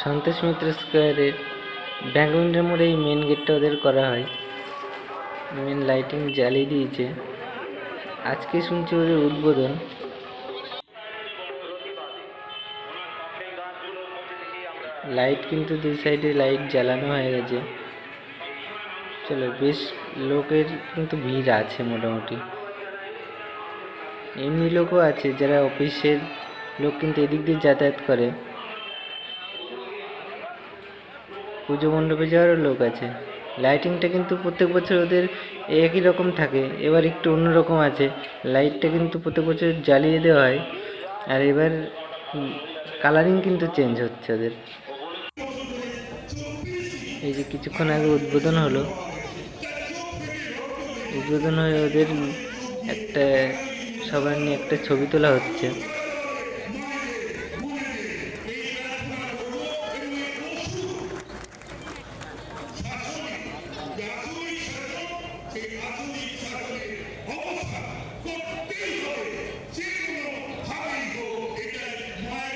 সন্তোষ মিত্র স্কোয়ারের ব্যাঙ্কমিন্টের মোড়ে এই মেন গেটটা ওদের করা হয়। মেন লাইটিং জ্বালিয়ে দিয়েছে। আজকে শুনছি ওদের উদ্বোধন। লাইট কিন্তু দুই সাইডে লাইট জ্বালানো হয়ে গেছে। চলো, বেশ লোকের কিন্তু ভিড় আছে মোটামুটি। এমনি লোকও আছে যারা অফিসের লোক কিন্তু এদিক দিয়ে যাতায়াত করে। পুজো মণ্ডপে যাওয়ারও লোক আছে। লাইটিংটা কিন্তু প্রত্যেক বছর ওদের একই রকম থাকে, এবার একটু অন্যরকম আছে। লাইটটা কিন্তু প্রত্যেক বছর জ্বালিয়ে দেওয়া হয়, আর এবার কালারিং কিন্তু চেঞ্জ হচ্ছে ওদের। এই যে কিছুক্ষণ আগে উদ্বোধন হলো, উদ্বোধন হয়ে ওদের একটা সবার নিয়ে একটা ছবি তোলা হচ্ছে।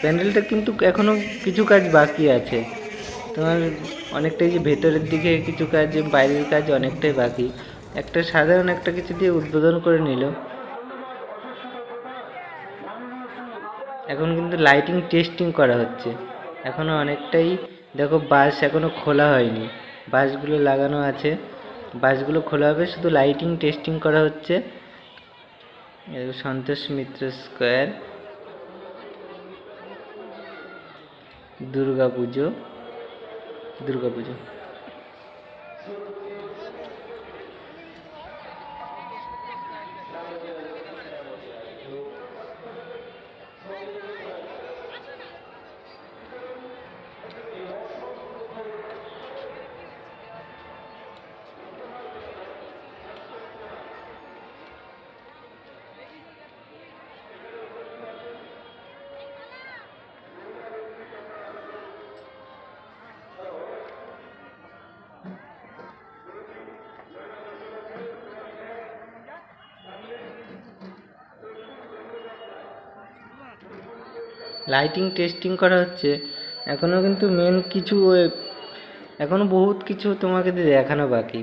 প্যান্ডেলটা কিন্তু এখনো কিছু কাজ বাকি আছে তোমার, অনেকটাই যে ভেতরের দিকে কিছু কাজ, বাইরের কাজ অনেকটাই বাকি। একটা সাধারণ একটা কিছু দিয়ে উদ্বোধন করে নিল। এখন কিন্তু লাইটিং টেস্টিং করা হচ্ছে। এখনো অনেকটাই, দেখো বাস এখনো খোলা হয়নি, বাসগুলো লাগানো আছে, বাসগুলো খোলা হবে, শুধু লাইটিং টেস্টিং করা হচ্ছে। Santosh Mitra square, Durga Puja. Lighting testing করা হচ্ছে এখনও, কিন্তু মেন কিছু এখনও বহুত কিছু তোমাকে দেখানো বাকি।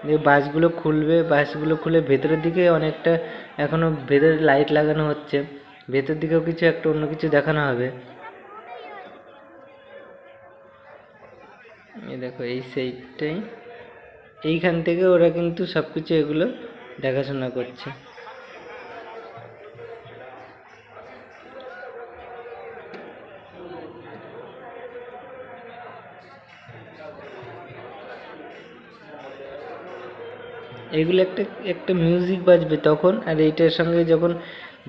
যে বাসগুলো খুলবে, বাসগুলো খুলে ভেতরের দিকে অনেকটা এখনও ভেতরে লাইট লাগানো হচ্ছে, ভেতর দিকেও কিছু একটা অন্য কিছু দেখানো হবে। এই দেখো এই সাইডটাই, এইখান থেকে ওরা কিন্তু সব কিছু এগুলো দেখাশোনা করছে। এগুলো একটা একটা মিউজিক বাজবে তখন, আর এইটার সঙ্গে যখন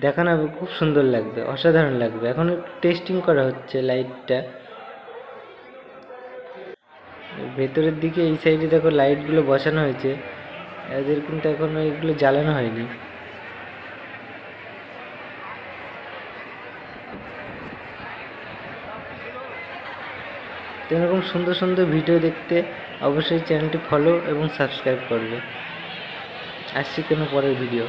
দেখানো হবে খুব সুন্দর লাগবে, অসাধারণ লাগবে। এখন টেস্টিং করা হচ্ছে লাইটটা। ভেতরের দিকে এই সাইডে দেখো লাইটগুলো বসানো হয়েছে, এদের কিন্তু এখনো এগুলো জ্বালানো হয়নি। এরকম সুন্দর সুন্দর ভিডিও দেখতে অবশ্যই চ্যানেলটি ফলো এবং সাবস্ক্রাইব করবে। আসছি কোনো পরের ভিডিও।